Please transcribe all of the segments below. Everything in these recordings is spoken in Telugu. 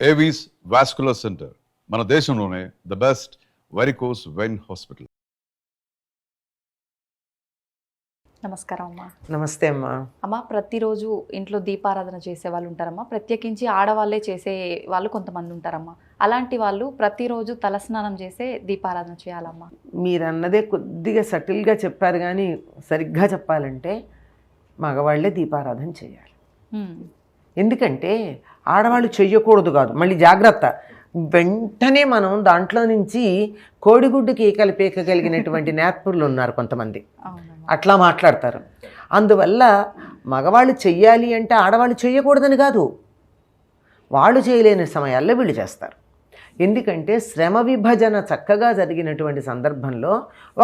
ఏవీస్ వాస్కులర్ సెంటర్ మన దేశంలోనే the best varicose vein hospital. నమస్కారం అమ్మా. నమస్తే అమ్మా. అమ్మ, ప్రతిరోజు ఇంట్లో దీపారాధన చేసే వాళ్ళు ఉంటారమ్మా, ప్రత్యేకించి ఆడవాళ్ళే చేసే వాళ్ళు కొంతమంది ఉంటారమ్మా. అలాంటి వాళ్ళు ప్రతిరోజు తలస్నానం చేసే దీపారాధన చేయాలమ్మా? మీరు అన్నదే కొద్దిగా సటిల్గా చెప్పారు, కానీ సరిగ్గా చెప్పాలంటే మగవాళ్లే దీపారాధన చేయాలి. ఎందుకంటే ఆడవాళ్ళు చెయ్యకూడదు కాదు, మళ్ళీ జాగ్రత్త. వెంటనే మనం దాంట్లో నుంచి కోడిగుడ్డు కేకలు పీకగలిగినటువంటి నేత్రులు ఉన్నారు కొంతమంది, అట్లా మాట్లాడతారు. అందువల్ల మగవాళ్ళు చెయ్యాలి అంటే ఆడవాళ్ళు చెయ్యకూడదని కాదు, వాళ్ళు చేయలేని సమయాల్లో వీళ్ళు చేస్తారు. ఎందుకంటే శ్రమ విభజన చక్కగా జరిగినటువంటి సందర్భంలో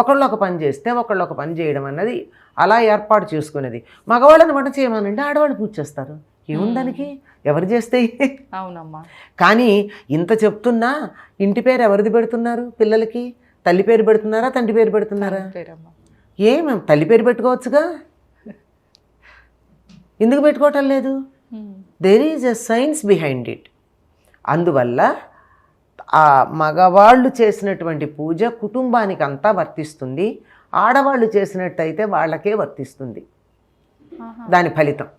ఒకళ్ళు ఒక పని చేస్తే ఒకళ్ళు ఒక పని చేయడం అన్నది అలా ఏర్పాటు చేసుకునేది. మగవాళ్ళని వంట చేయమనంటే ఆడవాళ్ళు పూజ చేస్తారు, ఏముందానికి, ఎవరు చేస్తే. అవునమ్మా. కానీ ఇంత చెప్తున్నా ఇంటి పేరు ఎవరిది పెడుతున్నారు పిల్లలకి? తల్లి పేరు పెడుతున్నారా, తండ్రి పేరు పెడుతున్నారా? మేము తల్లి పేరు పెట్టుకోవచ్చుగా, ఎందుకు పెట్టుకోవటం లేదు? There is a science behind it. అందువల్ల ఆ మగవాళ్ళు చేసినటువంటి పూజ కుటుంబానికి అంతా వర్తిస్తుంది, ఆడవాళ్ళు చేసినట్టయితే వాళ్ళకే వర్తిస్తుంది దాని ఫలితం.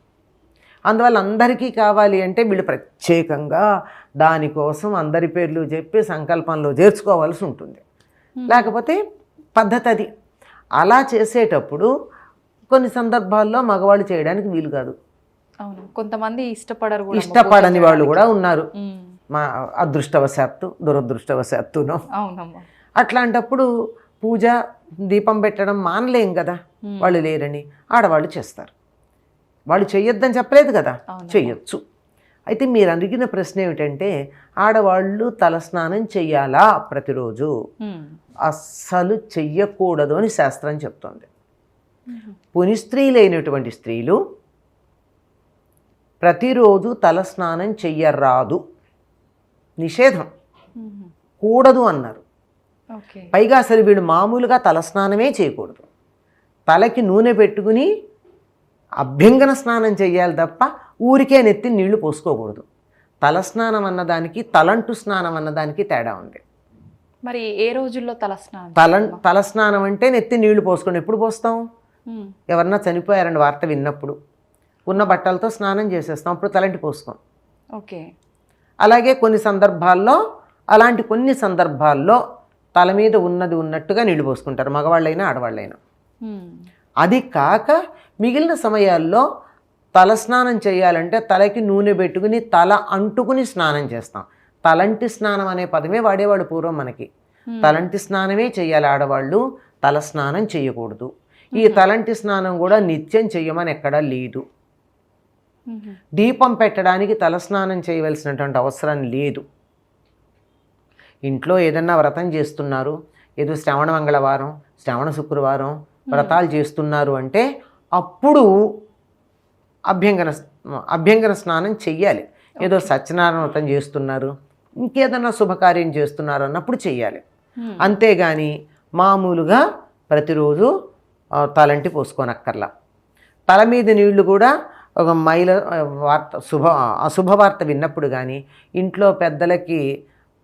అందువల్ల అందరికీ కావాలి అంటే వీళ్ళు ప్రత్యేకంగా దానికోసం అందరి పేర్లు చెప్పి సంకల్పంలో చేర్చుకోవాల్సి ఉంటుంది, లేకపోతే పద్ధతి అది. అలా చేసేటప్పుడు కొన్ని సందర్భాల్లో మగవాళ్ళు చేయడానికి వీలు కాదు. కొంతమంది ఇష్టపడని వాళ్ళు కూడా ఉన్నారు, మా అదృష్టవశాత్తు దురదృష్టవశాత్తునో. అట్లాంటప్పుడు పూజ దీపం పెట్టడం మానలేం కదా, వాళ్ళు లేరని ఆడవాళ్ళు చేస్తారు. వాళ్ళు చెయ్యొద్దని చెప్పలేదు కదా, చెయ్యొచ్చు. అయితే మీరు అడిగిన ప్రశ్న ఏమిటంటే ఆడవాళ్ళు తలస్నానం చెయ్యాలా ప్రతిరోజు? అస్సలు చెయ్యకూడదు అని శాస్త్రం చెప్తోంది. పునిస్త్రీలైనటువంటి స్త్రీలు ప్రతిరోజు తలస్నానం చెయ్యరాదు, నిషేధం, కూడదు అన్నారు. పైగా అసలు వీడు మామూలుగా తలస్నానమే చేయకూడదు, తలకి నూనె పెట్టుకుని అభ్యంగన స్నానం చెయ్యాలి తప్ప ఊరికే నెత్తి నీళ్లు పోసుకోకూడదు. తలస్నానం అన్నదానికి తలంటు స్నానం అన్నదానికి తేడా ఉంది. మరి ఏ రోజుల్లో తలస్నానం? తలస్నానం అంటే నెత్తి నీళ్లు పోసుకోండి. ఎప్పుడు పోస్తాం? ఎవరన్నా చనిపోయారని వార్త విన్నప్పుడు ఉన్న బట్టలతో స్నానం చేసేస్తాం, అప్పుడు తలంటి పోసుకోం. ఓకే. అలాగే కొన్ని సందర్భాల్లో తల మీద ఉన్నది ఉన్నట్టుగా నీళ్లు పోసుకుంటారు, మగవాళ్ళైనా ఆడవాళ్ళైనా. అది కాక మిగిలిన సమయాల్లో తలస్నానం చేయాలంటే తలకి నూనె పెట్టుకుని తల అంటుకుని స్నానం చేస్తాం. తలంటి స్నానం అనే పదమే వాడేవాడు పూర్వం మనకి. తలంటి స్నానమే చేయాలి ఆడవాళ్ళు, తల స్నానం చేయకూడదు. ఈ తలంటి స్నానం కూడా నిత్యం చెయ్యమని ఎక్కడా లేదు. దీపం పెట్టడానికి తలస్నానం చేయవలసినటువంటి అవసరం లేదు. ఇంట్లో ఏదన్నా వ్రతం చేస్తున్నారు, ఏదో శ్రవణ మంగళవారం, శ్రవణ శుక్రవారం వ్రతాలు చేస్తున్నారు అంటే అప్పుడు అభ్యంగన స్నానం చెయ్యాలి. ఏదో సత్యనారాయణ వ్రతం చేస్తున్నారు, ఇంకేదన్నా శుభకార్యం చేస్తున్నారు అన్నప్పుడు చెయ్యాలి. అంతేగాని మామూలుగా ప్రతిరోజు తలంటి పోసుకోనక్కర్లా. తల మీద నీళ్లు కూడా ఒక అశుభవార్త విన్నప్పుడు కానీ, ఇంట్లో పెద్దలకి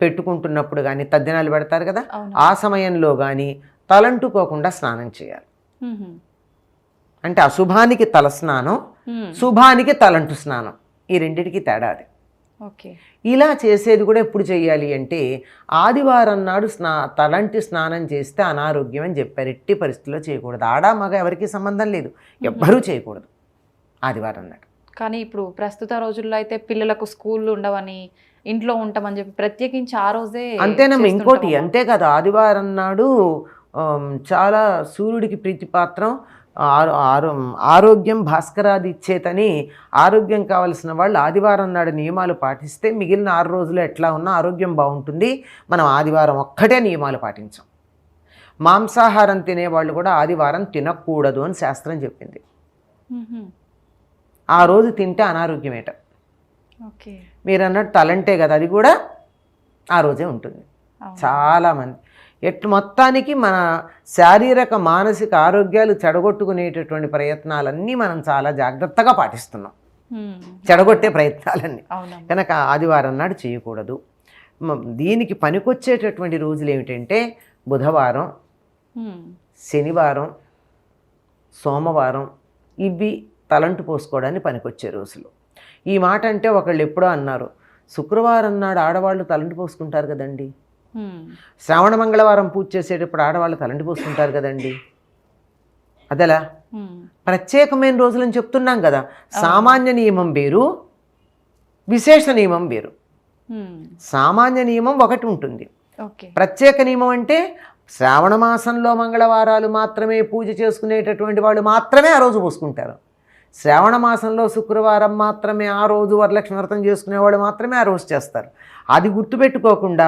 పెట్టుకుంటున్నప్పుడు కానీ, తద్దినాలు పెడతారు కదా, ఆ సమయంలో కానీ తలంటుకోకుండా స్నానం చేయాలి. అంటే అశుభానికి తల స్నానం, శుభానికి తలంటు స్నానం, ఈ రెండింటికి తేడా అది. ఇలా చేసేది కూడా ఎప్పుడు చేయాలి అంటే ఆదివారం నాడు తలంటి స్నానం చేస్తే అనారోగ్యం అని చెప్పారు. ఎట్టి పరిస్థితుల్లో చేయకూడదు. ఆడ మగ ఎవరికి సంబంధం లేదు, ఎవ్వరూ చేయకూడదు ఆదివారం నాడు. కానీ ఇప్పుడు ప్రస్తుత రోజుల్లో అయితే పిల్లలకు స్కూళ్ళు ఉండవని ఇంట్లో ఉంటామని చెప్పి ప్రత్యేకించి ఆ రోజే అంతేనమ్మా. ఇంకోటి అంతే కదా, ఆదివారం నాడు చాలా సూర్యుడికి ప్రీతిపాత్రం, ఆరోగ్యం భాస్కరాది ఇచ్చేతని ఆరోగ్యం కావలసిన వాళ్ళు ఆదివారం నాడు నియమాలు పాటిస్తే మిగిలిన 6 రోజులు ఎట్లా ఉన్నా ఆరోగ్యం బాగుంటుంది. మనం ఆదివారం ఒక్కటే నియమాలు పాటించాం. మాంసాహారం తినేవాళ్ళు కూడా ఆదివారం తినకూడదు అని శాస్త్రం చెప్పింది. ఆ రోజు తింటే అనారోగ్యమేట. మీరు అన్నట్టు తలంటే కదా, అది కూడా ఆ రోజే ఉంటుంది. చాలామంది మొత్తానికి మన శారీరక మానసిక ఆరోగ్యాలు చెడగొట్టుకునేటటువంటి ప్రయత్నాలన్నీ మనం చాలా జాగ్రత్తగా పాటిస్తున్నాం. చెడగొట్టే ప్రయత్నాలన్నీ. అవునమ్మా. కనుక ఆదివారం నాడు చేయకూడదు. దీనికి పనికొచ్చేటటువంటి రోజులు ఏమిటంటే బుధవారం, శనివారం, సోమవారం, ఇవి తలంటు పోసుకోవడానికి పనికొచ్చే రోజులు. ఈ మాట అంటే ఒకళ్ళు ఎప్పుడో అన్నారు, శుక్రవారం నాడు ఆడవాళ్ళు తలంటు పోసుకుంటారు కదండి, శ్రావణ మంగళవారం పూజ చేసేటప్పుడు ఆడవాళ్ళు తలంటు పోసుకుంటారు కదండి, అదలా ప్రత్యేకమైన రోజులని చెప్తున్నాం కదా. సామాన్య నియమం వేరు, విశేష నియమం వేరు. సామాన్య నియమం ఒకటి ఉంటుంది, ప్రత్యేక నియమం అంటే శ్రావణ మాసంలో మంగళవారాలు మాత్రమే పూజ చేసుకునేటటువంటి వాళ్ళు మాత్రమే ఆ రోజు పోసుకుంటారు. శ్రావణ మాసంలో శుక్రవారం మాత్రమే ఆ రోజు వరలక్ష్మి వ్రతం చేసుకునేవాళ్ళు మాత్రమే ఆ రోజు చేస్తారు. అది గుర్తుపెట్టుకోకుండా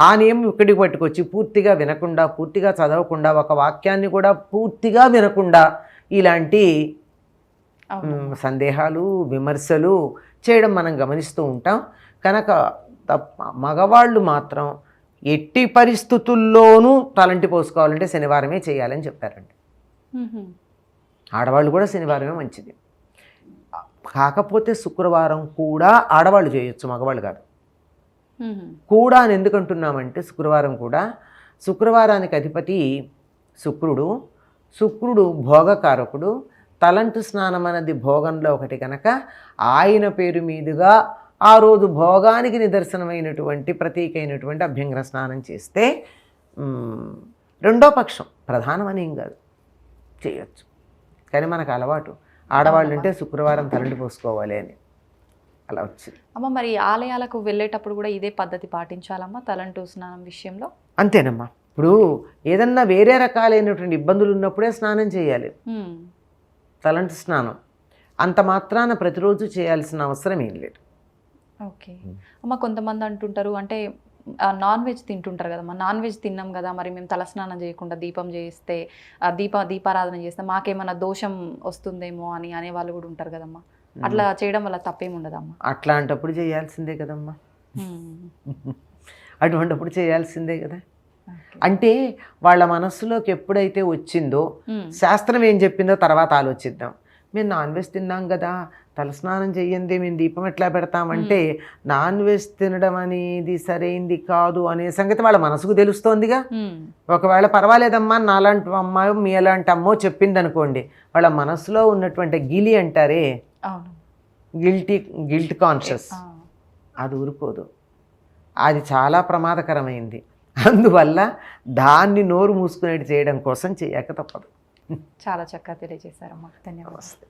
ఆ నియమం ఇక్కడికి పట్టుకొచ్చి పూర్తిగా వినకుండా, పూర్తిగా చదవకుండా, ఒక వాక్యాన్ని కూడా పూర్తిగా వినకుండా ఇలాంటి సందేహాలు, విమర్శలు చేయడం మనం గమనిస్తూ ఉంటాం. కనుక మగవాళ్ళు మాత్రం ఎట్టి పరిస్థితుల్లోనూ తలంటి పోసుకోవాలంటే శనివారమే చేయాలని చెప్పారండి. ఆడవాళ్ళు కూడా శనివారమే మంచిది. కాకపోతే శుక్రవారం కూడా ఆడవాళ్ళు చేయొచ్చు, మగవాళ్ళు కాదు. కూడా అని ఎందుకు అంటున్నామంటే శుక్రవారం కూడా, శుక్రవారానికి అధిపతి శుక్రుడు భోగకారకుడు. తలంటు స్నానం అనేది భోగంలో ఒకటి కనుక ఆయన పేరు మీదుగా ఆ రోజు భోగానికి నిదర్శనమైనటువంటి ప్రతీకైనటువంటి అభ్యంగన స్నానం చేస్తే రెండో పక్షం, ప్రధానమని ఏం కాదు, చేయొచ్చు. కానీ మనకు అలవాటు ఆడవాళ్ళు అంటే శుక్రవారం తలంటి పోసుకోవాలి అని అలా వచ్చింది. అమ్మ, మరి ఆలయాలకు వెళ్ళేటప్పుడు కూడా ఇదే పద్ధతి పాటించాలమ్మా తలంటు స్నానం విషయంలో? అంతేనమ్మా. ఇప్పుడు ఏదన్నా వేరే రకాలైనటువంటి ఇబ్బందులు ఉన్నప్పుడే స్నానం చేయాలి. తలంటు స్నానం అంత మాత్రాన ప్రతిరోజు చేయాల్సిన అవసరం ఏం లేదు. ఓకే అమ్మ, కొంతమంది అంటుంటారు అంటే నాన్ వెజ్ తింటుంటారు కదమ్మా, నాన్ వెజ్ తిన్నాం కదా, మరి మేము తలస్నానం చేయకుండా దీపం చేస్తే దీపారాధన చేస్తే మాకేమైనా దోషం వస్తుందేమో అని అనేవాళ్ళు కూడా ఉంటారు కదమ్మా. అట్లా చేయడం వల్ల తప్పేముండదమ్మా? అట్లాంటప్పుడు చేయాల్సిందే కదమ్మా, అటువంటిప్పుడు చేయాల్సిందే కదా. అంటే వాళ్ళ మనస్సులోకి ఎప్పుడైతే వచ్చిందో, శాస్త్రం ఏం చెప్పిందో తర్వాత ఆలోచిద్దాం. మేము నాన్ వెజ్ తిన్నాం కదా, తలస్నానం చెయ్యండి, మేము దీపం ఎట్లా పెడతామంటే నాన్ వెజ్ తినడం అనేది సరైంది కాదు అనే సంగతి వాళ్ళ మనసుకు తెలుస్తోందిగా. ఒకవేళ పర్వాలేదమ్మా నాలాంటి అమ్మాయి మీ అలాంటి అమ్మో చెప్పింది అనుకోండి, వాళ్ళ మనసులో ఉన్నటువంటి గిలి అంటారే, గిల్ట్ కాన్షియస్, అది ఊరుకోదు. అది చాలా ప్రమాదకరమైంది. అందువల్ల దాన్ని నోరు మూసుకునేది చేయడం కోసం చేయక తప్పదు. చాలా చక్కగా తెలియజేశారమ్మా, ధన్యవాదాలు.